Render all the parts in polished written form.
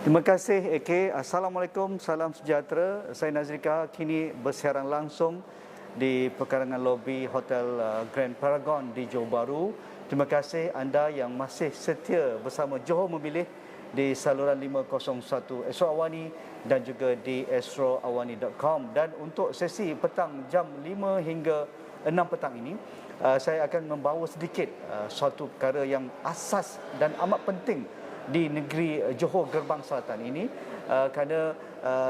Terima kasih AK. Assalamualaikum, salam sejahtera. Saya Nazrika kini bersiaran langsung di perkarangan lobi Hotel Grand Paragon di Johor Bahru. Terima kasih anda yang masih setia bersama Johor Memilih di saluran 501 Astro Awani dan juga di astroawani.com. Dan untuk sesi petang jam 5 hingga 6 petang ini, saya akan membawa sedikit suatu perkara yang asas dan amat penting di negeri Johor Gerbang Selatan ini, kerana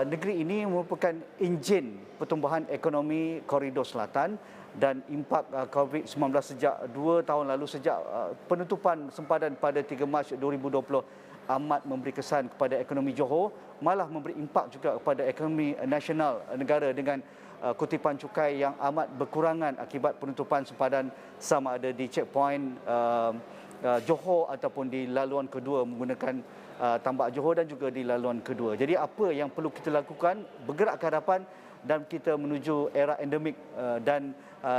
negeri ini merupakan enjin pertumbuhan ekonomi koridor selatan dan impak COVID-19 sejak 2 tahun lalu, sejak penutupan sempadan pada 3 Mac 2020 amat memberi kesan kepada ekonomi Johor, malah memberi impak juga kepada ekonomi nasional negara dengan kutipan cukai yang amat berkurangan akibat penutupan sempadan sama ada di checkpoint Johor ataupun di laluan kedua menggunakan tambak Johor dan juga di laluan kedua. Jadi apa yang perlu kita lakukan? Bergerak ke hadapan dan kita menuju era endemik dan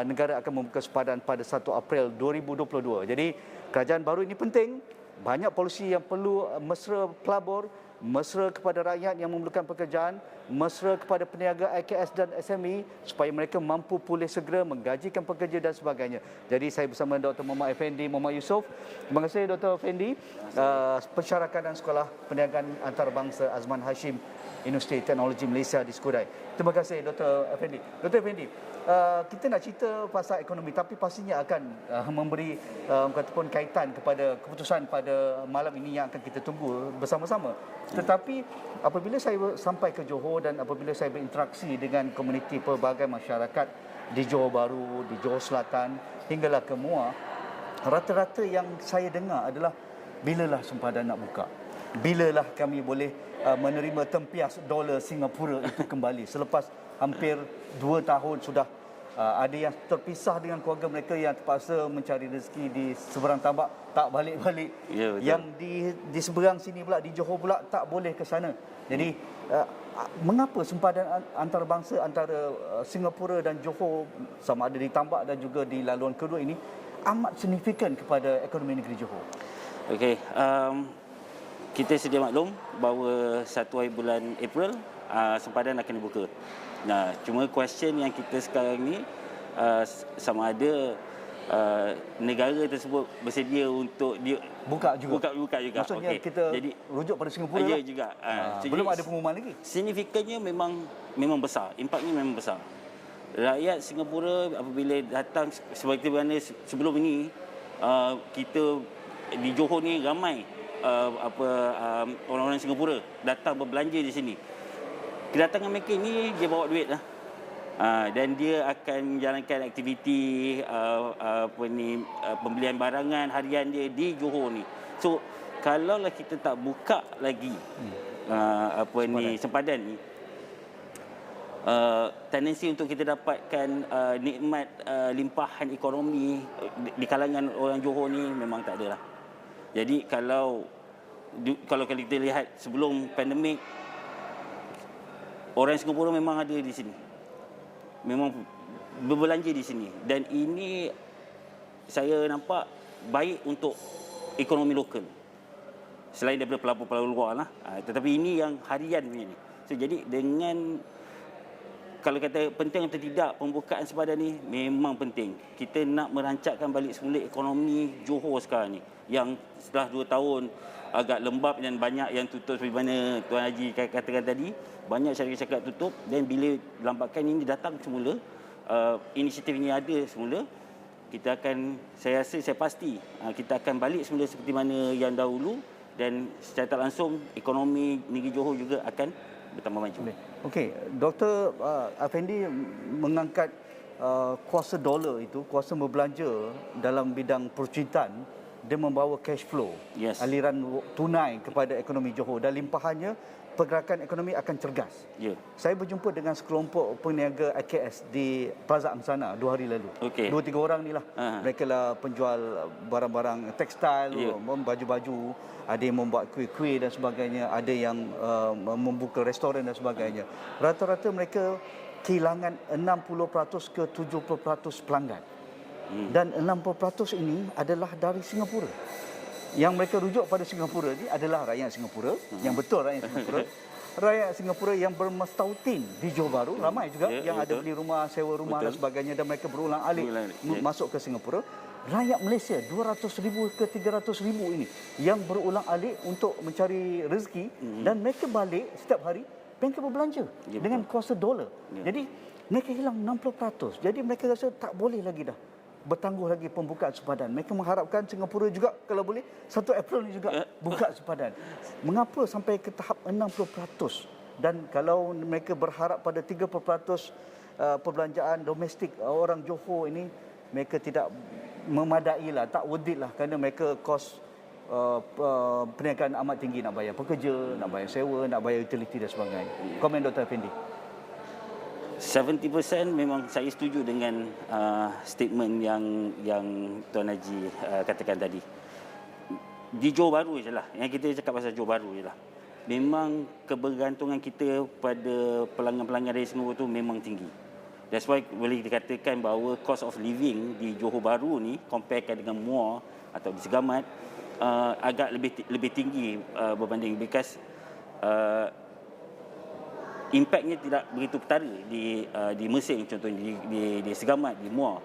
negara akan membuka sempadan pada 1 April 2022. Jadi kerajaan baru ini penting. Banyak polisi yang perlu mesra pelabur, mesra kepada rakyat yang memerlukan pekerjaan, mesra kepada peniaga IKS dan SME supaya mereka mampu pulih segera, menggajikan pekerja dan sebagainya. Jadi saya bersama Dr. Muhammad Effendi, Muhammad Yusof. Terima kasih Dr. Effendi. Pensyarakanan Sekolah Perniagaan Antarabangsa Azman Hashim, Universiti Teknologi Malaysia di Skudai. Terima kasih Dr. Effendi. Dr. Effendi, kita nak cerita pasal ekonomi tapi pastinya akan memberi kataupun kaitan kepada keputusan pada malam ini yang akan kita tunggu bersama-sama. Tetapi apabila saya sampai ke Johor dan apabila saya berinteraksi dengan komuniti pelbagai masyarakat di Johor Bahru, di Johor Selatan hinggalah ke Muar, rata-rata yang saya dengar adalah bilalah sempadan nak buka. Bilalah kami boleh menerima tempias dolar Singapura itu kembali selepas hampir 2 tahun sudah. Ada yang terpisah dengan keluarga mereka yang terpaksa mencari rezeki di seberang tambak, tak balik-balik. Ya, yang di seberang sini pula, di Johor pula, tak boleh ke sana. Jadi mengapa sempadan antarabangsa antara Singapura dan Johor, sama ada di tambak dan juga di laluan kedua ini, amat signifikan kepada ekonomi negeri Johor? Okey, kita sedia maklum bahawa 1 hari bulan April sempadan akan dibuka. Nah, cuma question yang kita sekarang ni sama ada negara tersebut bersedia untuk buka juga. Buka juga. Maksudnya kita jadi rujuk pada Singapura ya lah. juga. Belum ada pengumuman lagi. Signifikannya memang besar. Impaknya memang besar. Rakyat Singapura apabila datang seperti mana sebelum ini, kita di Johor ni ramai orang-orang Singapura datang berbelanja di sini. Kedatangan mereka ni dia bawa duit lah. Dan dia akan menjalankan aktiviti pembelian barangan harian dia di Johor ni. So kalaulah kita tak buka lagi sempadan ni, tendensi untuk kita dapatkan nikmat limpahan ekonomi di kalangan orang Johor ni memang tak ada lah. Jadi kalau kita lihat sebelum pandemik, orang Singapura memang ada di sini, memang berbelanja di sini, dan ini saya nampak baik untuk ekonomi lokal selain daripada pelabur-pelabur luar lah. Tetapi ini yang harian punya ni. So, jadi dengan kalau kata penting atau tidak pembukaan sempadan ni, memang penting. Kita nak merancangkan balik semula ekonomi Johor sekarang ni, yang setelah 2 tahun agak lembab dan banyak yang tutup seperti mana Tuan Haji katakan tadi, banyak syarikat-syarikat tutup, dan bila lambakan ini datang semula, inisiatif ini ada semula, kita akan, saya pasti kita akan balik semula seperti mana yang dahulu, dan secara tak langsung ekonomi negeri Johor juga akan bertambah maju. Okey, Dr. Effendi mengangkat kuasa dolar itu, kuasa berbelanja dalam bidang percintaan, dia membawa cash flow, Yes. aliran tunai kepada ekonomi Johor, dan limpahannya pergerakan ekonomi akan cergas. Ya. Saya berjumpa dengan sekelompok peniaga IKS di Plaza Angsana 2 hari lalu. Okey. 2-3 orang ni lah. Mereka lah penjual barang-barang tekstil, Ya. baju-baju, ada yang membuat kuih-kuih dan sebagainya, ada yang membuka restoran dan sebagainya. Rata-rata mereka kehilangan 60% ke 70% pelanggan. Dan 60% ini adalah dari Singapura. Yang mereka rujuk pada Singapura ni adalah rakyat Singapura, yang betul rakyat Singapura. Rakyat Singapura yang bermestautin di Johor Bahru, ramai juga yang ada beli rumah, sewa rumah dan sebagainya, dan mereka berulang-alik masuk ke Singapura. Rakyat Malaysia 200,000 ke 300,000 ini yang berulang-alik untuk mencari rezeki, dan mereka balik setiap hari mereka berbelanja dengan kuasa dolar. Jadi mereka hilang 60%. Jadi mereka rasa tak boleh lagi dah bertangguh lagi pembukaan sempadan. Mereka mengharapkan Singapura juga kalau boleh 1 April ni juga buka sempadan. Mengapa sampai ke tahap 60%? Dan kalau mereka berharap pada 30% perbelanjaan domestik orang Johor ini, mereka tidak memadai lah, tak worth it lah, kerana mereka kos perniagaan amat tinggi, nak bayar pekerja, nak bayar sewa, nak bayar utiliti dan sebagainya. Komen Dr. Effendi. 70% memang saya setuju dengan statement yang Tuan Haji katakan tadi. Di Johor Bahru je lah, yang kita cakap pasal Johor Bahru je lah. Memang kebergantungan kita pada pelanggan-pelanggan dari Singapura tu memang tinggi. That's why boleh dikatakan bahawa cost of living di Johor Bahru ni comparekan dengan Muar atau di Segamat agak lebih tinggi berbanding, because impaknya tidak begitu ketara di Mersing contohnya, di Segamat, di Muar.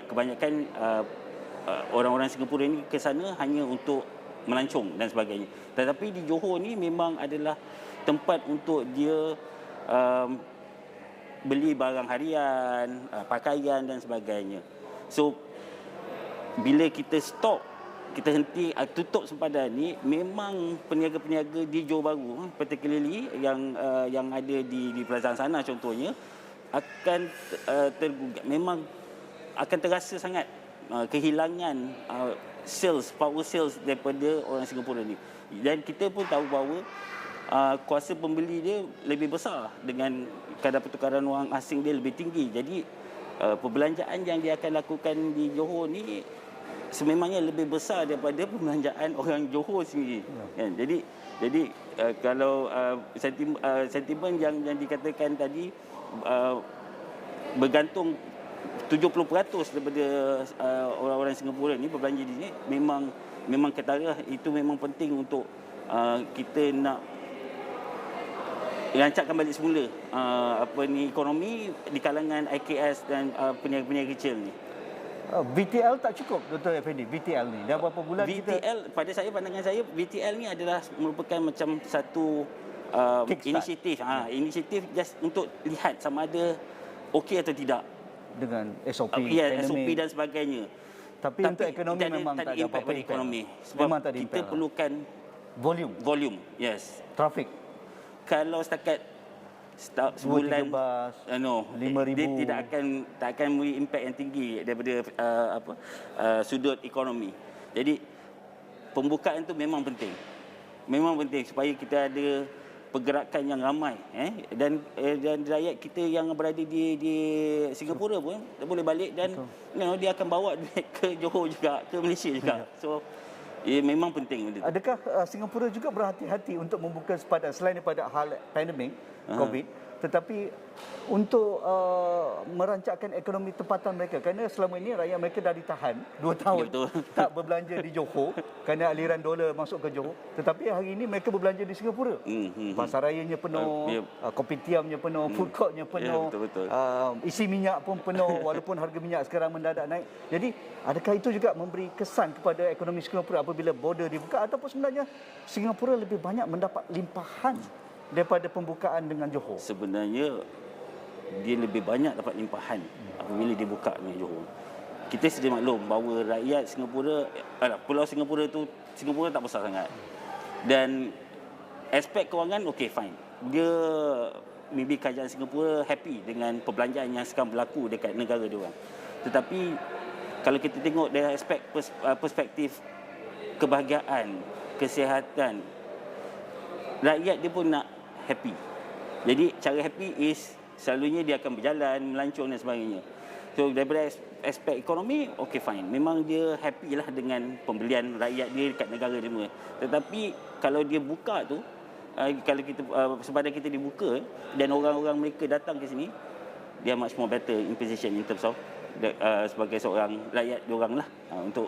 Kebanyakan orang-orang Singapura ini ke sana hanya untuk melancong dan sebagainya. Tetapi di Johor ni memang adalah tempat untuk dia beli barang harian, pakaian dan sebagainya. So bila kita stop, kita henti, tutup sempadan ni, memang peniaga-peniaga di Johor Bahru, particularly yang ada di Pelazan sana contohnya, akan tergugat. Memang akan terasa sangat kehilangan power sales daripada orang Singapura ni. Dan kita pun tahu bahawa kuasa pembeli dia lebih besar, dengan kadar pertukaran wang asing dia lebih tinggi. Jadi perbelanjaan yang dia akan lakukan di Johor ni sememangnya lebih besar daripada perbelanjaan orang Johor sendiri. Kan? Jadi kalau sentimen yang dikatakan tadi, bergantung 70% daripada orang-orang Singapura ni berbelanja di sini, memang ketara. Itu memang penting untuk kita nak rancakkan balik semula ekonomi di kalangan IKS dan peniaga-peniaga kecil ni. VTL tak cukup, Dr. Effendi. VTL ni dah berapa bulan VTL, pada saya, pandangan saya, VTL ni adalah merupakan macam satu inisiatif just untuk lihat sama ada okey atau tidak dengan SOP, SOP dan sebagainya. Tapi untuk ekonomi memang tak ada apa-apa ekonomi. Sebab memang tak ada kita perlukan volume. Yes. Traffic. Kalau setakat sebulan 5,000, dia tak akan memberi impak yang tinggi daripada sudut ekonomi. Jadi pembukaan itu memang penting. Memang penting supaya kita ada pergerakan yang ramai, dan rakyat kita yang berada di Singapura pun boleh balik, dan dia akan bawa duit ke Johor juga, ke Malaysia juga. So memang penting benda itu. Adakah Singapura juga berhati-hati untuk membuka sempadan selain daripada hal pandemik COVID, tetapi untuk merancakkan ekonomi tempatan mereka, kerana selama ini rakyat mereka dah ditahan 2 tahun tak berbelanja di Johor kerana aliran dolar masuk ke Johor, tetapi hari ini mereka berbelanja di Singapura. Pasar rayanya penuh, kopitiamnya penuh, food courtnya penuh, isi minyak pun penuh walaupun harga minyak sekarang mendadak naik. Jadi adakah itu juga memberi kesan kepada ekonomi Singapura apabila border dibuka, ataupun sebenarnya Singapura lebih banyak mendapat limpahan daripada pembukaan dengan Johor? Sebenarnya dia lebih banyak dapat limpahan apabila dibuka dengan Johor. Kita sedia maklum bahawa rakyat Singapura, Pulau Singapura tak besar sangat. Dan aspek kewangan, okey, fine. Dia maybe kerajaan Singapura happy dengan perbelanjaan yang sekarang berlaku dekat negara dia orang. Tetapi kalau kita tengok dari aspek perspektif kebahagiaan, kesihatan, rakyat dia pun nak happy. Jadi cara happy is selalunya dia akan berjalan, melancong dan sebagainya. So daripada aspek ekonomi, okay fine. Memang dia happy lah dengan pembelian rakyat dia dekat negara dia semua. Tetapi kalau dia buka tu, kalau kita sempadan kita dibuka dan orang-orang mereka datang ke sini, dia much more better in position in terms of sebagai seorang rakyat diorang lah,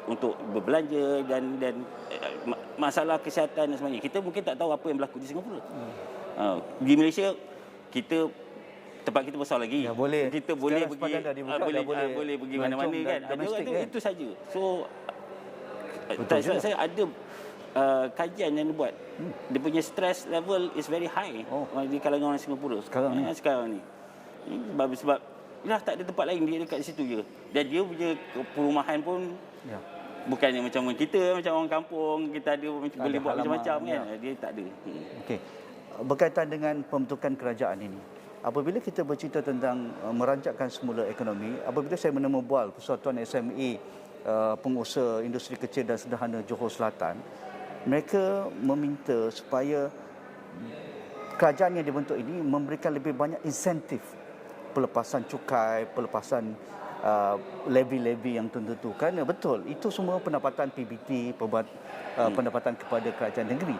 untuk berbelanja dan masalah kesihatan dan sebagainya. Kita mungkin tak tahu apa yang berlaku di Singapura. Di Malaysia kita tempat kita besar lagi. Ya, boleh. Kita boleh Sekarang pergi, sepadan dah dibuka, dah boleh pergi mana-mana kan. domestik kan? Itu saja. So Betul juga. saya ada kajian yang dibuat. Dia punya stress level is very high di kalangan orang Singapura. Sekarang ni. Sebab dah tak ada tempat lain, dia dekat situ je. Dan dia punya perumahan pun bukannya macam kita, macam orang kampung, kita ada boleh buat macam-macam kan. Dia tak ada. Okey. Berkaitan dengan pembentukan kerajaan ini, apabila kita bercerita tentang merancangkan semula ekonomi, apabila saya menemubual Persatuan SME Pengusaha Industri Kecil dan Sederhana Johor Selatan, mereka meminta supaya kerajaan yang dibentuk ini memberikan lebih banyak insentif, pelepasan cukai, pelepasan levy-levy yang tertentu. Kerana betul, itu semua pendapatan PBT, pendapatan kepada kerajaan negeri.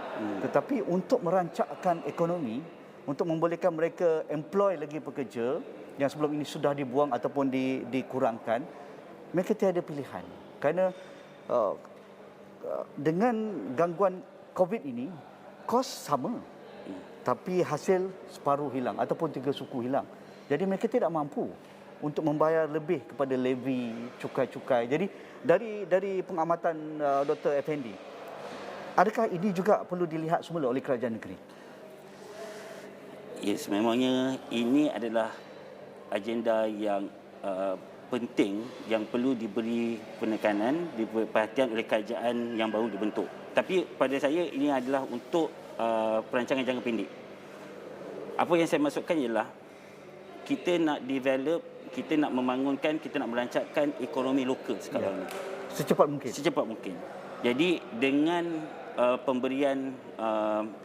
Tetapi untuk merancangkan ekonomi, untuk membolehkan mereka employ lagi pekerja yang sebelum ini sudah dibuang ataupun dikurangkan, mereka tiada pilihan. Kerana dengan gangguan COVID ini, kos sama, tapi hasil separuh hilang ataupun 3 suku hilang. Jadi mereka tidak mampu untuk membayar lebih kepada levy, cukai-cukai. Jadi dari pengamatan Dr. Effendi, adakah ini juga perlu dilihat semula oleh kerajaan negeri? Yes, memangnya ini adalah agenda yang penting yang perlu diberi penekanan, diberi perhatian oleh kerajaan yang baru dibentuk. Tapi pada saya ini adalah untuk perancangan jangka pendek. Apa yang saya maksudkan ialah kita nak develop, kita nak membangunkan, kita nak merancangkan ekonomi lokal sekarang ni. Secepat mungkin. Jadi dengan pemberian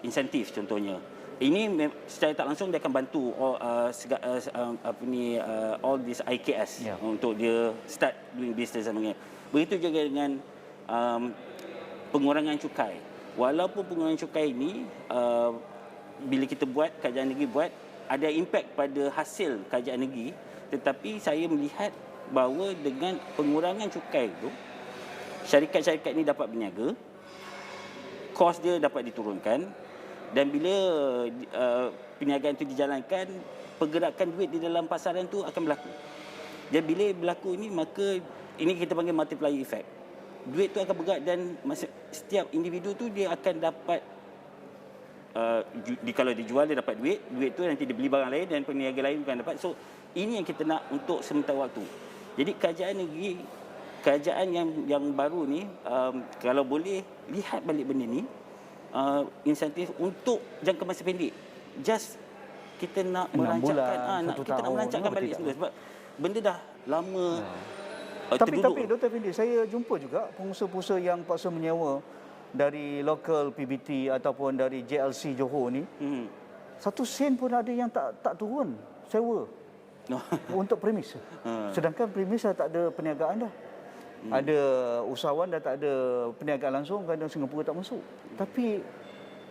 insentif contohnya, ini secara tak langsung dia akan bantu all this IKS untuk dia start doing business sebenarnya. Begitu juga dengan pengurangan cukai. Walaupun pengurangan cukai ini bila kita buat, kerajaan negeri buat, ada impak pada hasil kerajaan negeri, tetapi saya melihat bahawa dengan pengurangan cukai itu, syarikat-syarikat ini dapat berniaga, kos dia dapat diturunkan, dan bila perniagaan itu dijalankan, pergerakan duit di dalam pasaran itu akan berlaku. Dan bila berlaku ini, maka ini kita panggil multiplier effect. Duit itu akan bergerak dan setiap individu tu dia akan dapat kalau dijual dia dapat duit tu nanti dia beli barang lain dan peniaga lain bukan dapat. So ini yang kita nak untuk sementara waktu. Jadi kerajaan negeri, kerajaan yang baru ni, kalau boleh lihat balik benda ni, insentif untuk jangka masa pendek. Just kita nak merancangkan, kita nak merancangkan balik semula sebab benda dah lama. Tapi Dr. Effendi, saya jumpa juga pengusaha-pengusaha yang paksa menyewa dari local PBT ataupun dari JLC Johor ni, 1 sen pun ada yang tak turun sewa untuk premis. Sedangkan premis dah tak ada perniagaan dah. Ada usahawan dah tak ada perniagaan langsung kerana Singapura tak masuk. Tapi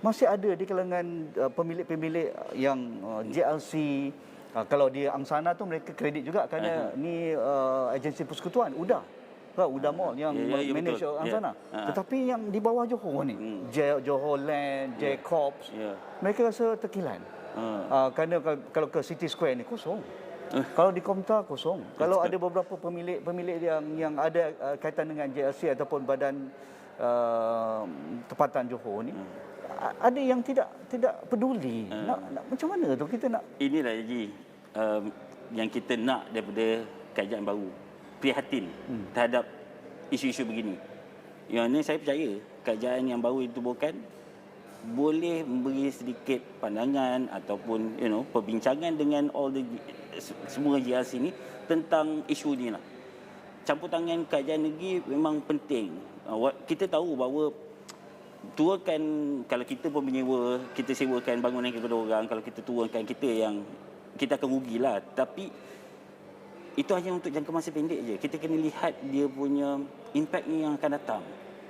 masih ada di kalangan pemilik-pemilik yang JLC. Kalau dia Angsana tu mereka kredit juga kerana ni agensi persekutuan Uda Mall yang manage Angsana. Tetapi yang di bawah Johor ni, Johor Land, Jacobs, mereka rasa terkilan. Kerana kalau ke City Square ni kosong. Kalau di Komtar kosong. Kalau ada beberapa pemilik yang ada kaitan dengan JLC ataupun Badan Tempatan Johor ni, ada yang tidak peduli. Macam mana tu kita nak? Inilah Haji, yang kita nak daripada kerajaan baru, prihatin terhadap isu-isu begini. Yang ini saya percaya kerajaan yang baru ditubuhkan boleh memberi sedikit pandangan ataupun perbincangan dengan semua JLC ni tentang isu ni lah. Campur tangan kerajaan negeri memang penting. Kita tahu bahawa turunkan, kalau kita pun menyewa, kita sewakan bangunan kepada orang, kalau kita turunkan kita akan rugilah. Tapi itu hanya untuk jangka masa pendek je. Kita kena lihat dia punya impact ni yang akan datang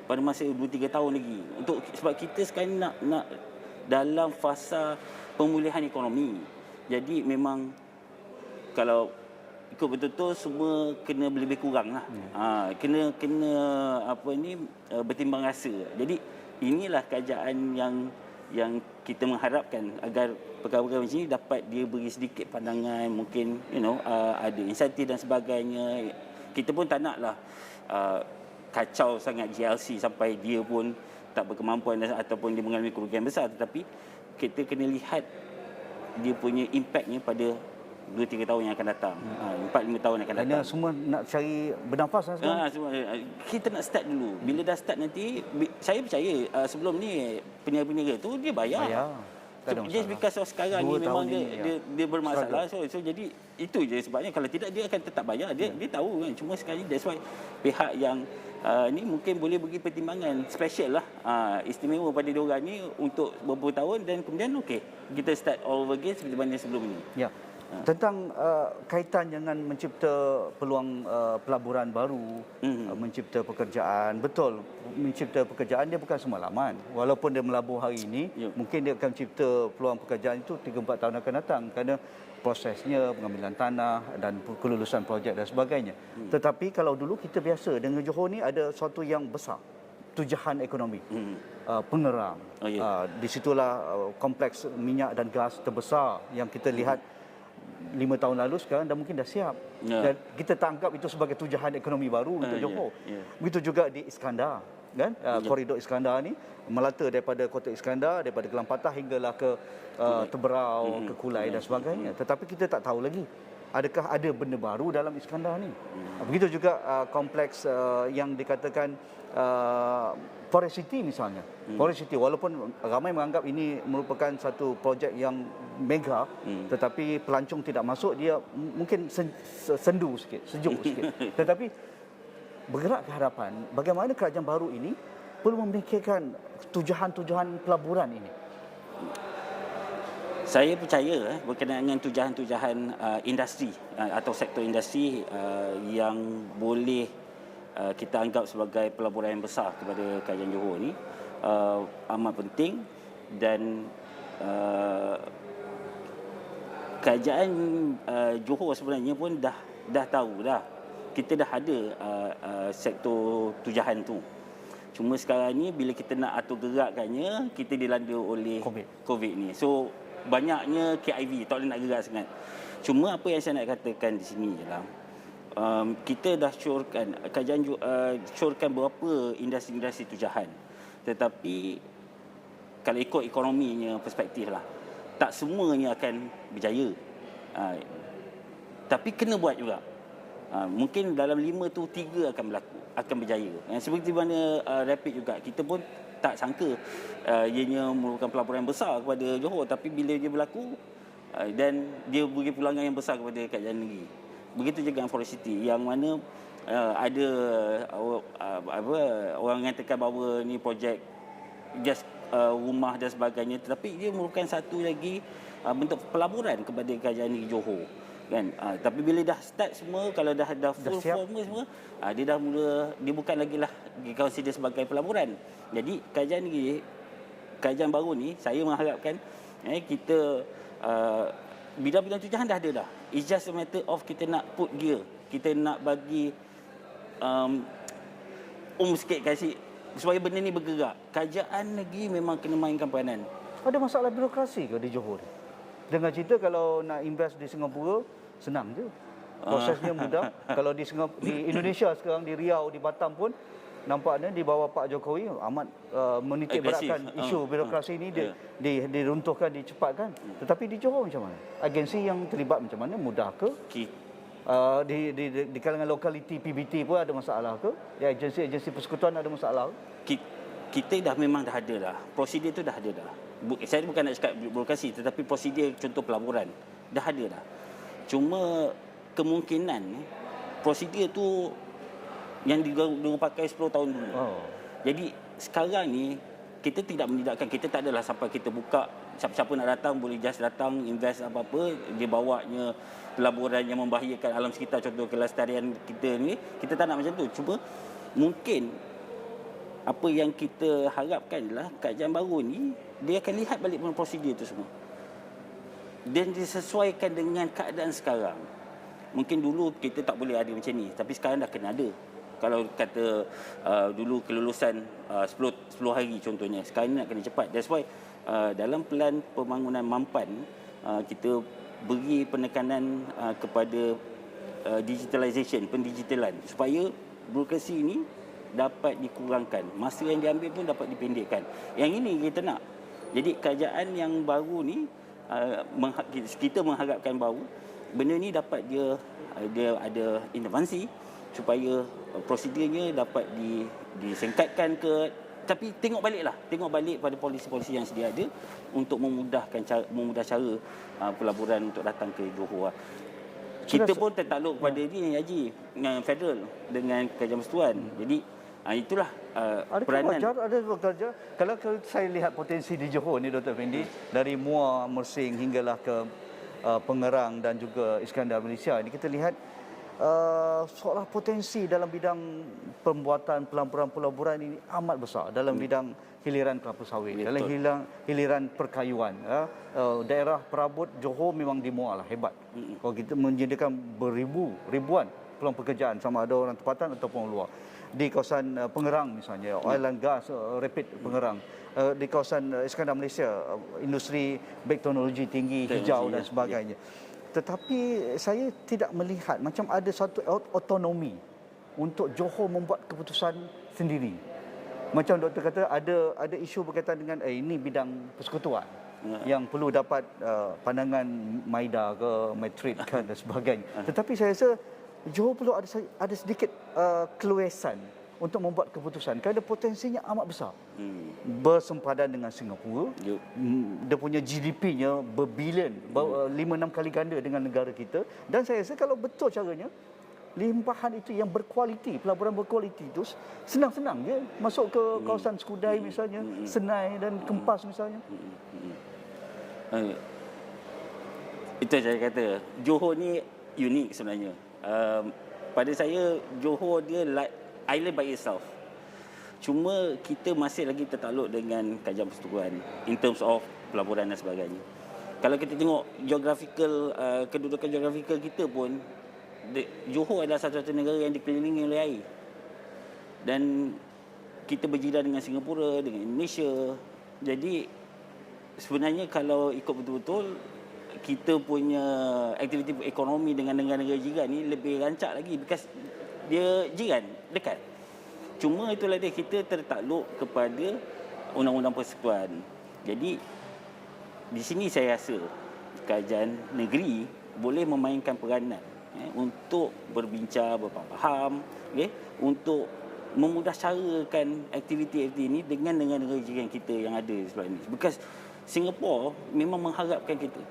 pada masa 2-3 tahun lagi. Sebab kita sekarang nak dalam fasa pemulihan ekonomi. Jadi memang kalau ikut betul-betul semua kena lebih kurang lah. Kena bertimbang rasa. Jadi inilah kerajaan yang kita mengharapkan agar perkara-perkara macam ini dapat dia beri sedikit pandangan, mungkin ada insentif dan sebagainya. Kita pun tak naklah kacau sangat GLC sampai dia pun tak berkemampuan ataupun dia mengalami kerugian besar, tetapi kita kena lihat dia punya impaknya pada 2-3 tahun yang akan datang. 4-5 tahun yang akan datang. Kerana semua nak cari bernafas lah sekarang. Kita nak start dulu. Bila dah start nanti, saya percaya sebelum ni peniaga-peniaga tu dia bayar. Tak ada Just masalah. because of sekarang ni memang dia bermasalah. So jadi itu je sebabnya, kalau tidak dia akan tetap bayar. Dia tahu kan. Cuma sekali that's why pihak yang ni mungkin boleh bagi pertimbangan special lah, istimewa pada diorang ni untuk beberapa tahun, dan kemudian kita start all over again seperti mana sebelum ini. Ya. Tentang kaitan dengan mencipta peluang pelaburan baru, mencipta pekerjaan. Betul, mencipta pekerjaan dia bukan semalaman. Walaupun dia melabur hari ini, mungkin dia akan cipta peluang pekerjaan itu 3-4 tahun akan datang, kerana prosesnya, pengambilan tanah dan kelulusan projek dan sebagainya. Tetapi kalau dulu kita biasa dengan Johor ni ada sesuatu yang besar, tujahan ekonomi, pengerang. Di situlah kompleks minyak dan gas terbesar yang kita lihat 5 tahun lalu, sekarang dah mungkin dah siap. Dan kita tangkap itu sebagai tujahan ekonomi baru untuk Johor. Begitu juga di Iskandar, kan? Koridor Iskandar ni melata daripada Kota Iskandar, daripada Gelang Patah hinggalah ke Teberau, ke Kulai dan sebagainya. Tetapi kita tak tahu lagi adakah ada benda baru dalam Iskandar ni. Begitu juga kompleks yang dikatakan Forest City misalnya. Forest City, walaupun ramai menganggap ini merupakan satu projek yang mega, tetapi pelancong tidak masuk, dia mungkin sendu sikit, sejuk sikit. Tetapi bergerak ke hadapan, bagaimana kerajaan baru ini perlu memikirkan tujahan-tujahan pelaburan ini. Saya percaya berkenaan dengan tujahan-tujahan industri atau sektor industri yang boleh kita anggap sebagai pelaburan yang besar kepada kerajaan Johor ni amat penting, dan kerajaan Johor sebenarnya pun dah tahu dah kita dah ada sektor tujahan tu. Cuma sekarang ni bila kita nak atur gerakkannya, kita dilanda oleh COVID ni. So banyaknya KIV, tak boleh nak gerak sangat. Cuma apa yang saya nak katakan di sini ialah kita dah syorkan, kerajaan syorkan beberapa industri-industri tujahan. Tetapi kalau ikut ekonominya perspektif lah, tak semuanya akan berjaya. Tapi kena buat juga. Mungkin dalam 5 tu 3 akan berjaya. Seperti mana Rapid juga, kita pun tak sangka ianya merupakan pelaburan yang besar kepada Johor, tapi bila dia berlaku dan dia beri pulangan yang besar kepada kerajaan negeri. Begitu juga dengan Forest City, yang mana ada orang mengatakan bahawa ni projek just rumah dan sebagainya, tetapi dia merupakan satu lagi bentuk pelaburan kepada kerajaan negeri Johor, kan. Tapi bila dah start semua, kalau dah full form semua, dia dah mula, dia bukan lagi lah consider sebagai pelaburan. Jadi kerajaan baru ni, saya mengharapkan kita bidang-bidang tujahan dah ada dah. It's just a matter of kita nak put gear, kita nak bagi sikit kasih supaya benda ni bergerak. Kerajaan negeri memang kena mainkan peranan. Ada masalah birokrasi ke di Johor? Dengar cerita kalau nak invest di Singapura senang je, prosesnya mudah. Kalau di Indonesia sekarang, di Riau, di Batam pun nampaknya di bawah Pak Jokowi amat menitik beratkan isu birokrasi ini diruntuhkan, dicepatkan. Tetapi di Johor macam mana? Agensi yang terlibat macam mana? Mudah ke? Di kalangan lokaliti PBT pun ada masalah ke? Agensi-agensi persekutuan ada masalah ke? Kita memang dah ada dah. Prosedur tu dah ada dah. Saya bukan nak cakap birokrasi, tetapi prosedur contoh pelaburan dah ada dah. Cuma kemungkinan prosedur tu yang dipakai 10 tahun dulu. Jadi sekarang ni kita tidak menidakkan, kita tak adalah sampai kita buka siapa-siapa nak datang boleh just datang invest apa-apa, dia bawanya pelaburan yang membahayakan alam sekitar, contoh kelestarian kita ni, kita tak nak macam tu. Cuma mungkin apa yang kita harapkan adalah kerajaan baru ni dia akan lihat balik prosedur tu semua dan disesuaikan dengan keadaan sekarang. Mungkin dulu kita tak boleh ada macam ni, tapi sekarang dah kena ada. Kalau kata dulu kelulusan 10 hari contohnya, sekarang ni nak kena cepat. That's why dalam pelan pembangunan Mampan, kita beri penekanan kepada digitalization, pendigitalan, supaya birokrasi ini dapat dikurangkan. Masa yang diambil pun dapat dipendekkan. Yang ini kita nak. Jadi kerajaan yang baru ni, kita mengharapkan bahawa benda ni dapat dia ada intervensi supaya prosedurnya dapat disingkatkan ke. Tapi tengok balik pada polisi-polisi yang sedia ada untuk memudah cara pelaburan untuk datang ke Johor. Kita pun tertakluk pada ni Haji, dengan federal, dengan Kerajaan Persekutuan. Jadi itulah peranan. Kalau saya lihat potensi di Johor ni, Dr. Fendi, dari Muar, Mersing hinggalah ke Pengerang dan juga Iskandar Malaysia, ini kita lihat seolah potensi dalam bidang pembuatan pelaburan ini amat besar, dalam bidang hiliran kelapa sawit, dalam hiliran perkayuan. Daerah perabot Johor memang di Muar lah, hebat. Kalau kita menyediakan ribuan peluang pekerjaan, sama ada orang tempatan ataupun luar. Di kawasan Pengerang misalnya, oil and gas, rapid Pengerang. Di kawasan Iskandar Malaysia, industri teknologi tinggi, hijau dan sebagainya. Tetapi saya tidak melihat macam ada satu autonomi untuk Johor membuat keputusan sendiri. Macam doktor kata, ada isu berkaitan dengan ini bidang persekutuan yang perlu dapat pandangan Maida ke Madrid kan dan sebagainya. Tetapi saya rasa Johor perlu ada sedikit keluasan untuk membuat keputusan kerana potensinya amat besar. Bersempadan dengan Singapura. Dia punya GDP-nya berbilion, 5-6 kali ganda dengan negara kita. Dan saya rasa kalau betul caranya, limpahan itu yang berkualiti, pelaburan berkualiti itu senang-senang je masuk ke kawasan Skudai misalnya, Senai dan Kempas misalnya. Itu saya kata, Johor ni unik sebenarnya. Pada saya, Johor dia like island by itself. Cuma kita masih lagi tertakluk dengan Kerajaan Persekutuan in terms of pelaburan dan sebagainya. Kalau kita tengok kedudukan geografikal kita pun, Johor adalah satu-satu negara yang dikelilingi oleh air. Dan kita berjiran dengan Singapura, dengan Indonesia. Jadi sebenarnya kalau ikut betul-betul, kita punya aktiviti ekonomi dengan negara-negara jiran ni lebih rancak lagi, because dia jiran, dekat. Cuma itulah dia, kita tertakluk kepada undang-undang persekutuan. Jadi di sini saya rasa kerajaan negeri boleh memainkan peranan untuk berbincang, berfaham, untuk memudah carakan aktiviti-aktiviti ini dengan negara jiran kita yang ada di sebelah ini. Because Singapura memang mengharapkan kita.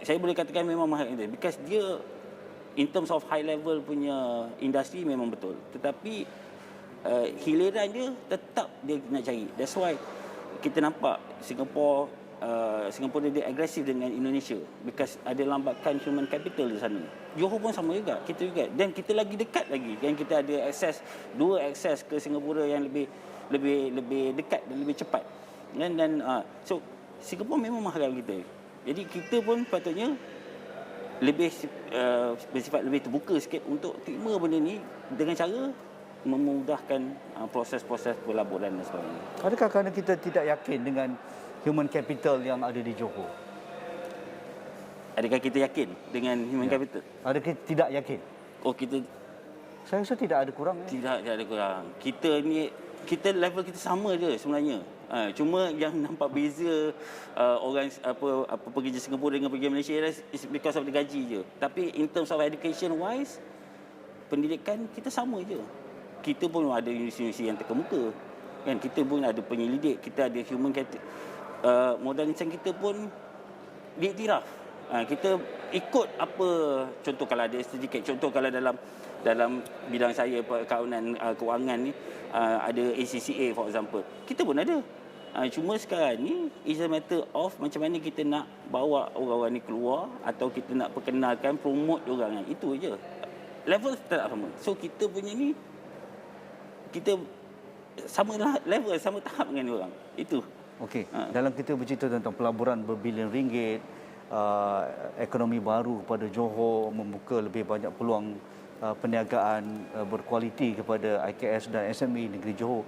Saya boleh katakan memang mengharapkan kita, because dia in terms of high level punya industri memang betul. Tetapi hiliran dia tetap dia nak cari. That's why kita nampak Singapura dia agresif dengan Indonesia, because ada lambakan human capital di sana. Johor pun sama juga, kita juga. Dan kita lagi dekat lagi, dan kita ada dua akses ke Singapura yang lebih dekat dan lebih cepat. Dan so Singapura memang mengharap kita. Jadi kita pun patutnya lebih bersifat lebih terbuka sikit untuk terima benda ni dengan cara memudahkan proses-proses pelaburan dan sebagainya. Adakah kerana kita tidak yakin dengan human capital yang ada di Johor? Adakah kita yakin dengan human capital? Adakah kita tidak yakin? Saya rasa tidak ada kurang. Tidak ada kurang. Kita level kita sama je sebenarnya. Cuma yang nampak beza orang pekerja Singapura dengan pekerja Malaysia is because of the gaji je. Tapi in terms of education wise, pendidikan kita sama je. Kita pun ada universiti yang terkemuka. Kan, kita pun ada penyelidik, kita ada human capital. Modal insan kita pun diiktiraf. Kita ikut apa, contoh kalau ada sedikit, contoh kalau dalam bidang saya perkawanan kewangan ni, ada ACCA for example, kita pun ada. Cuma sekarang ni is a matter of macam mana kita nak bawa orang-orang ni keluar, atau kita nak perkenalkan, promote orang. Itu je. Level tetap sama. So kita punya ni, kita sama level, sama tahap dengan orang. Itu. Okey. Dalam kita bercerita tentang pelaburan berbilion ringgit, ekonomi baru kepada Johor, membuka lebih banyak peluang perniagaan berkualiti kepada IKS dan SME negeri Johor.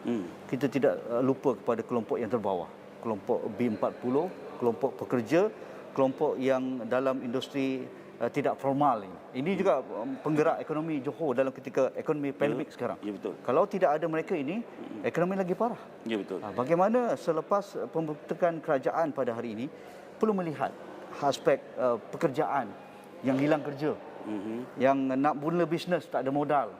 Kita tidak lupa kepada kelompok yang terbawah, kelompok B40, kelompok pekerja, kelompok yang dalam industri tidak formal ini. Ini juga penggerak ekonomi Johor dalam ketika ekonomi pandemik sekarang. Ya, betul. Kalau tidak ada mereka ini, ekonomi lagi parah. Ya, betul. Bagaimana selepas pembentukan kerajaan pada hari ini, perlu melihat aspek pekerjaan yang hilang kerja, yang nak mula bisnes tak ada modal,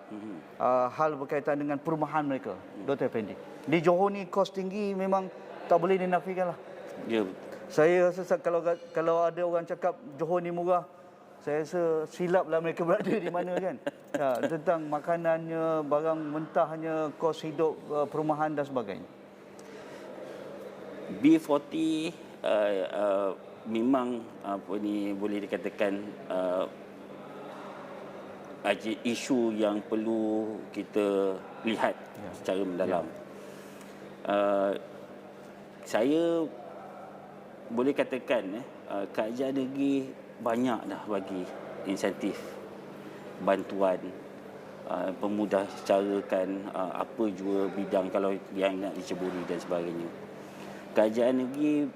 hal berkaitan dengan perumahan mereka, Dr. Effendi. Di Johor ni kos tinggi memang tak boleh dinafikan lah. Ya, betul. Saya rasa kalau ada orang cakap Johor ni murah, saya rasa silaplah mereka berada di mana kan. Tentang makanannya, barang mentahnya, kos hidup, perumahan dan sebagainya. B40 memang boleh dikatakan isu yang perlu kita lihat secara mendalam. Saya boleh katakan kerajaan negeri banyak dah bagi insentif, bantuan, pemudah secarakan apa jua bidang kalau yang nak diceburi dan sebagainya. Kerajaan negeri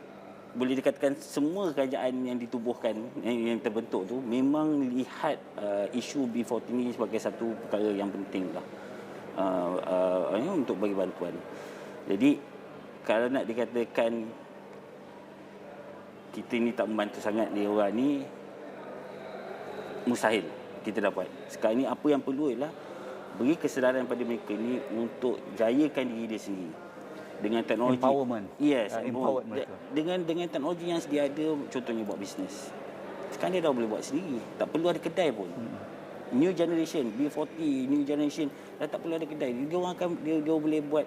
boleh dikatakan semua kerajaan yang ditubuhkan, yang terbentuk tu memang lihat isu B40 ini sebagai satu perkara yang penting lah untuk bagi bantuan. Jadi kalau nak dikatakan kita ni tak membantu sangat dia orang ni, mustahil kita dapat. Sekarang ni apa yang perlu ialah beri kesedaran pada mereka ni untuk jayakan diri dia sendiri dengan teknologi. Empowerment. Yes, empower mereka. Dengan teknologi yang sedia ada, contohnya buat bisnes. Sekarang dia dah boleh buat sendiri, tak perlu ada kedai pun. New generation, B40, new generation dah tak perlu ada kedai. Dia orang akan dia boleh buat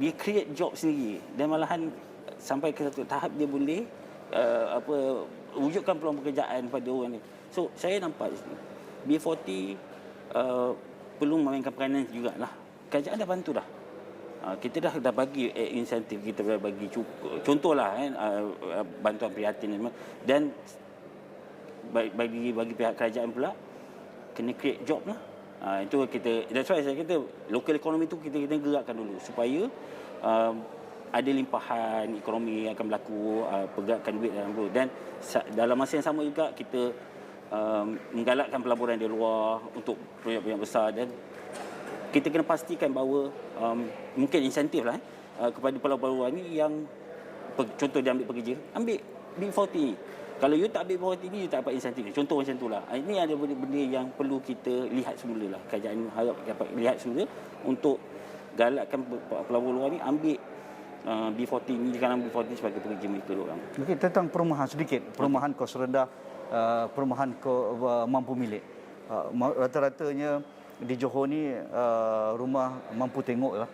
dia create job sendiri, dan malahan sampai ke satu tahap dia boleh wujudkan peluang pekerjaan pada orang ni. So saya nampak di sini B40 perlu memainkan peranan jugalah. Kerajaan dah bantu dah. Kita dah bagi insentif, kita dah bagi contohlah bantuan prihatin, dan bagi pihak kerajaan pula kena create job lah. Itu kita, that's why saya kata local economy tu kita gerakkan dulu supaya ada limpahan ekonomi akan berlaku, pergerakan duit dalam tu, dan dalam masa yang sama juga kita menggalakkan pelaburan dari luar untuk projek-projek besar, dan kita kena pastikan bahawa mungkin insentif lah kepada pelaburan ni yang contoh dia ambil pekerja, ambil B40. Kalau you tak ambil B40 ni, you tak dapat insentif. Contoh macam tu lah. Ini ada benda yang perlu kita lihat semula lah. Kerajaan harap dapat lihat semula untuk galakkan pelaburan luar ni ambil B40 ni, di kalangan B40 sebagai pekerja mereka orang. Okey, tentang perumahan sedikit. Perumahan kos rendah, perumahan mampu milik. Rata-ratanya di Johor ni rumah mampu tengok lah.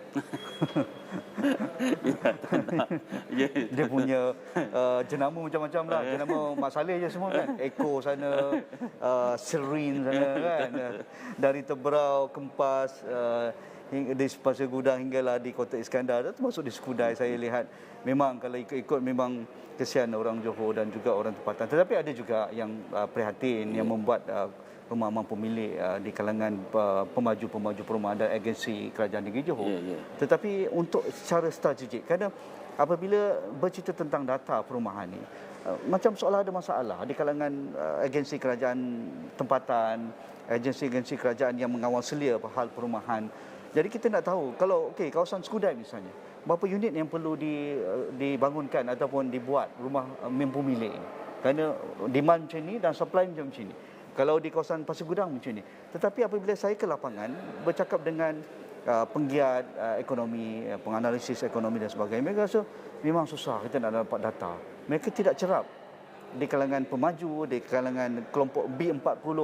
Dia punya jenama macam-macam lah. Jenama Mak Saleh je semua kan. Eko sana, Serin sana kan. Dari Teberau, Kempas, hingga di Pasir Gudang hinggalah di Kota Iskandar, termasuk di Skudai. Saya lihat memang kalau ikut-ikut memang kesian orang Johor dan juga orang tempatan. Tetapi ada juga yang prihatin, yang membuat rumah mampu milik di kalangan pemaju-pemaju perumahan dan agensi kerajaan negeri Johor. Tetapi untuk secara strategik, kerana apabila bercerita tentang data perumahan ni, macam seolah ada masalah di kalangan agensi kerajaan tempatan, agensi-agensi kerajaan yang mengawal selia hal perumahan. Jadi kita nak tahu, kalau kawasan Skudai misalnya, berapa unit yang perlu dibangunkan ataupun dibuat rumah mampu milik ini? Kerana demand macam ni dan supply macam ni. Kalau di kawasan Pasir Gudang macam ni. Tetapi apabila saya ke lapangan bercakap dengan penggiat ekonomi, penganalisis ekonomi dan sebagainya, mereka rasa memang susah kita nak dapat data. Mereka tidak cerap di kalangan pemaju, di kalangan kelompok B40,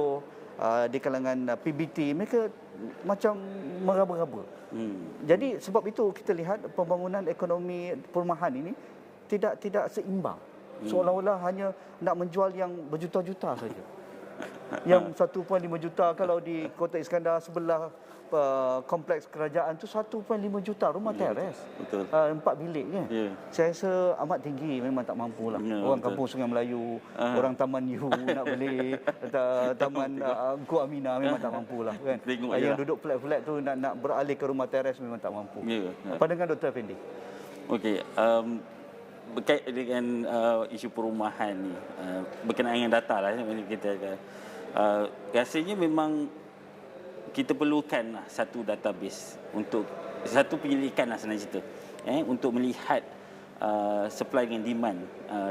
di kalangan PBT, mereka macam meraba-raba. Jadi sebab itu kita lihat pembangunan ekonomi perumahan ini tidak seimbang. Seolah-olah hanya nak menjual yang berjuta-juta saja. Yang 1.5 juta kalau di Kota Iskandar sebelah kompleks kerajaan tu 1.5 juta rumah teres. Betul. 4 bilik kan. Ya. Saya rasa amat tinggi, memang tak mampu lah. Ya, Orang betul. kampung Sungai Melayu, orang Taman Yu nak beli, Taman Gua Aminah memang tak mampu lah kan. Tengok je Yang lah. duduk flat-flat tu nak beralih ke rumah teres memang tak mampu. Ya. Apa dengan Dr. Effendi? Okey, berkait dengan isu perumahan ni, berkenaan dengan data lah kita rasanya memang kita perlukan lah satu database untuk satu penyelidikan lah senang cerita, untuk melihat supply dengan demand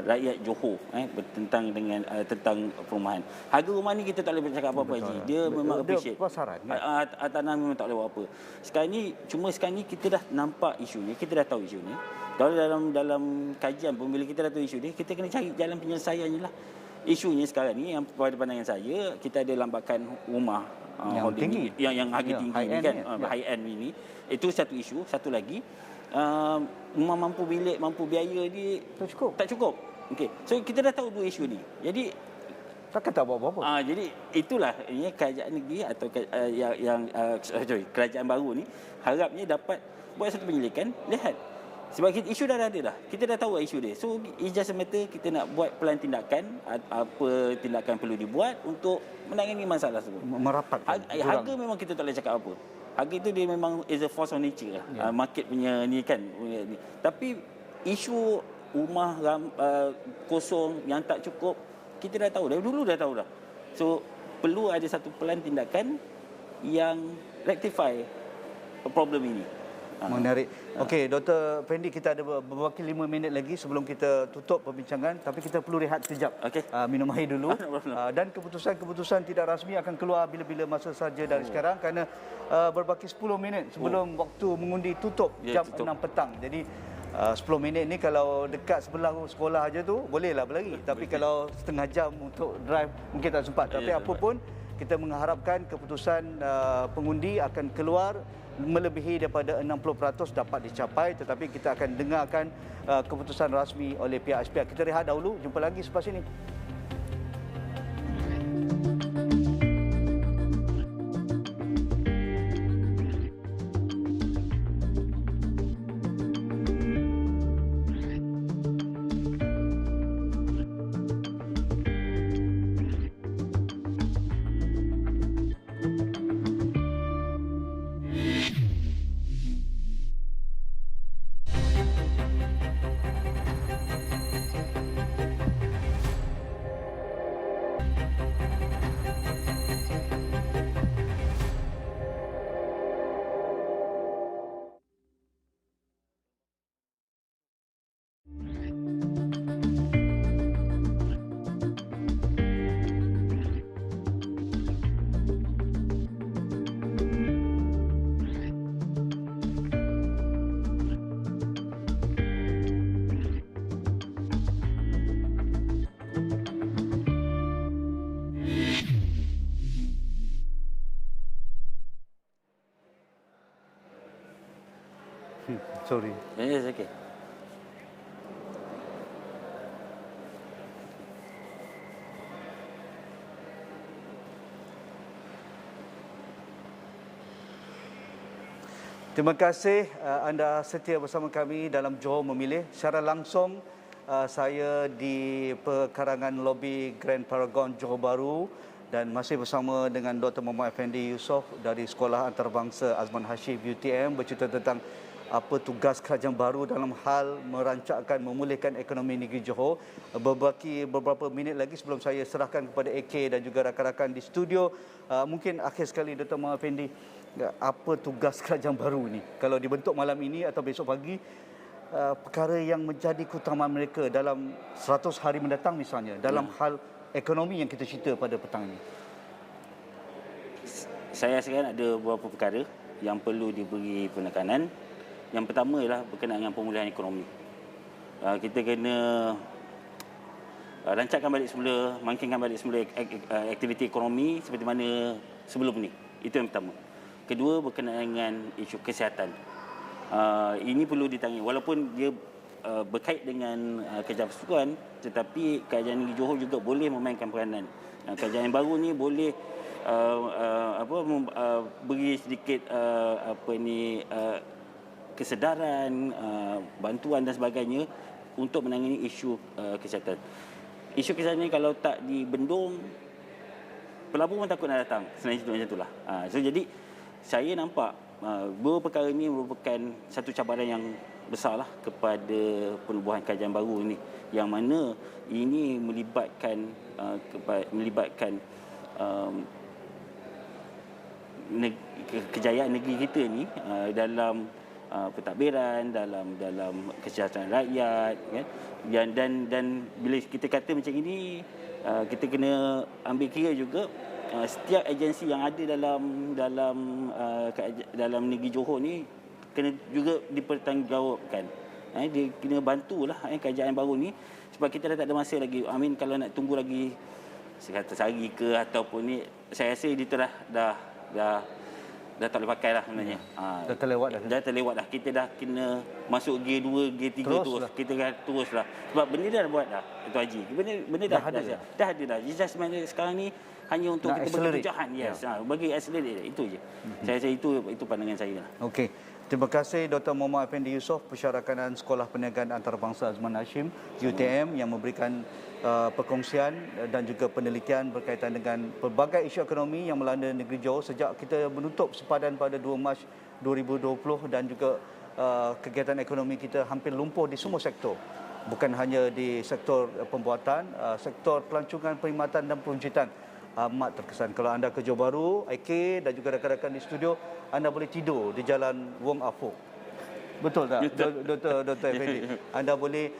rakyat Johor bertentang dengan tentang perumahan. Harga rumah ni kita tak boleh bercakap apa-apa Haji. Dia memang appreciate. Pasaran kan? Tanah memang tak boleh buat apa. Sekarang ni kita dah nampak isu ni, kita dah tahu isu ni. Kalau dalam kajian pun bila kita dah tahu isu ni, kita kena cari jalan penyelesaiannya lah. Isunya sekarang ni yang pada pandangan saya, kita ada lambakan rumah yang tinggi, yang harga tinggi ni kan, high end ini. Itu satu isu. Satu lagi, rumah mampu bilik, mampu biaya ni tak cukup. Okey. So kita dah tahu dua isu ni. Jadi takkan tak buat apa-apa. Jadi itulah kerajaan negeri atau kerajaan baru ni harapnya dapat buat satu penyelidikan, lihat. Sebab isu dah ada dah. Kita dah tahu isu dia. So it's just a matter kita nak buat pelan tindakan, apa tindakan perlu dibuat untuk menangani masalah tersebut. Merapat. Harga memang kita tak boleh cakap apa. Harga itu dia memang is a force of nature lah. Market punya ni kan. Tapi isu rumah kosong yang tak cukup, kita dah tahu dah. Dulu dah tahu dah. So perlu ada satu pelan tindakan yang rectify problem ini. Menarik. Okey, Dr. Fendi, kita ada berbaki 5 minit lagi sebelum kita tutup perbincangan. Tapi kita perlu rehat sekejap. Okey. Minum air dulu. Dan keputusan-keputusan tidak rasmi akan keluar bila-bila masa saja dari sekarang. Kerana berbaki 10 minit sebelum waktu mengundi tutup jam 6 petang. Jadi 10 minit ni kalau dekat sebelah sekolah aja tu bolehlah berlari. Tapi kalau setengah jam untuk drive mungkin tak sempat. Tapi apapun, kita mengharapkan keputusan pengundi akan keluar melebihi daripada 60% dapat dicapai, tetapi kita akan dengarkan keputusan rasmi oleh pihak-pihak. Kita rehat dahulu, jumpa lagi selepas ini. Sorry. Yes, okay. Terima kasih anda setia bersama kami dalam Johor Memilih. Secara langsung saya di pekarangan lobi Grand Paragon Johor Bahru dan masih bersama dengan Dr. Muhammad Effendi Yusof dari Sekolah Antarabangsa Azman Hashim UTM bercerita tentang apa tugas kerajaan baru dalam hal merancangkan memulihkan ekonomi negeri Johor. Berbaki beberapa minit lagi sebelum saya serahkan kepada AK dan juga rakan-rakan di studio. Mungkin akhir sekali Dr. Muhammad Effendi, apa tugas kerajaan baru ni? Kalau dibentuk malam ini atau besok pagi, perkara yang menjadi keutamaan mereka dalam 100 hari mendatang misalnya, dalam hal ekonomi yang kita cerita pada petang ini. Saya rasakan ada beberapa perkara yang perlu diberi penekanan. Yang pertama ialah berkenaan dengan pemulihan ekonomi. Kita kena rancangkan balik semula, bangkitkan balik semula aktiviti ekonomi seperti mana sebelum ni. Itu yang pertama. Kedua, berkenaan dengan isu kesihatan. Ini perlu ditangani. Walaupun dia berkait dengan kerajaan persekutuan, tetapi kerajaan negeri Johor juga boleh memainkan peranan. Kerajaan yang baru ni boleh beri sedikit kesedaran, bantuan dan sebagainya untuk menangani isu kesihatan. Isu kesihatan ni kalau tak dibendung, pelabur pun takut nak datang. Selain itu macam itulah. So jadi saya nampak dua perkara ini merupakan satu cabaran yang besarlah kepada penubuhan kerajaan baru ini, yang mana ini melibatkan kejayaan negeri kita ni dalam pentadbiran, dalam kesejahteraan rakyat, kan? Dan bila kita kata macam ini, kita kena ambil kira juga setiap agensi yang ada dalam negeri Johor ni kena juga dipertanggungjawabkan. Dia kena bantulah kerajaan baru ni, sebab kita dah tak ada masa lagi. Kalau nak tunggu lagi 100 hari ke ataupun ni, saya rasa dia dah tak boleh pakai lah sebenarnya. Dah terlewat dah. Kita dah kena masuk gear 2, gear 3 terus. Kita dah terus lah. Sebab benda dah buat dah, Tuan Haji. Benda dah ada dah. Just sekarang ni hanya untuk nak kita bagi pecahan. Yes. Bagi accelerate. Itu je. Saya rasa itu pandangan saya lah. Okey. Terima kasih Dr. Muhammad Effendi Yusof, Pensyarakanan Sekolah Perniagaan Antarabangsa Azman Hashim, UTM, yang memberikan perkongsian dan juga penelitian berkaitan dengan pelbagai isu ekonomi yang melanda negeri Johor sejak kita menutup sempadan pada 2 Mac 2020, dan juga kegiatan ekonomi kita hampir lumpuh di semua sektor. Bukan hanya di sektor pembuatan, sektor pelancongan, perkhidmatan dan perwujudan amat terkesan. Kalau anda ke Johor Bahru, AK dan juga rakan-rakan di studio, anda boleh tidur di Jalan Wong Afok. Betul tak, Dr. Effendi? Anda boleh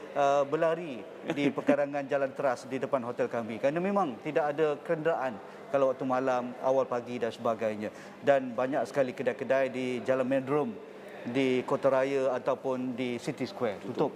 berlari di pekarangan jalan teras di depan hotel kami, kerana memang tidak ada kenderaan kalau waktu malam, awal pagi dan sebagainya. Dan banyak sekali kedai-kedai di Jalan Medrum, di Kota Raya ataupun di City Square tutup.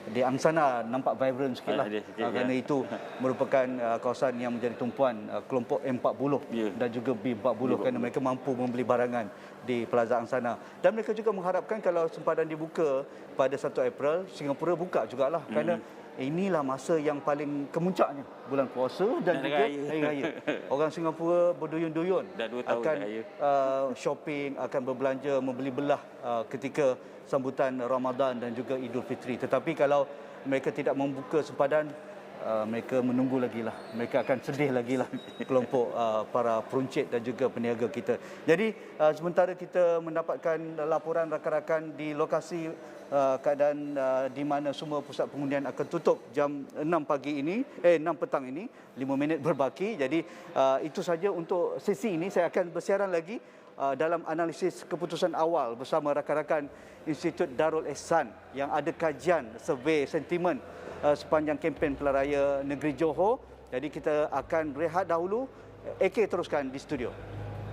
Di Angsana nampak vibrant sikitlah, kerana itu merupakan kawasan yang menjadi tumpuan kelompok M40 dan juga B40, kerana mereka mampu membeli barangan di Plaza Angsana. Dan mereka juga mengharapkan kalau sempadan dibuka pada 1 April, Singapura buka jugalah, kerana inilah masa yang paling kemuncaknya, bulan puasa dan juga hari raya. Orang Singapura berduyun-duyun akan shopping, akan berbelanja, membeli belah ketika sambutan Ramadan dan juga Idul Fitri. Tetapi kalau mereka tidak membuka sempadan, mereka menunggu lagi lah. Mereka akan sedih lagi lah, kelompok para peruncit dan juga peniaga kita. Jadi sementara kita mendapatkan laporan rakan-rakan di lokasi keadaan di mana semua pusat pengundian akan tutup jam 6 petang ini, 5 minit berbaki. Jadi itu saja untuk sesi ini. Saya akan bersiaran lagi dalam analisis keputusan awal bersama rakan-rakan Institut Darul Ihsan yang ada kajian survey sentimen sepanjang kempen Pilihan Raya Negeri Johor. Jadi kita akan berehat dahulu. AK teruskan di studio.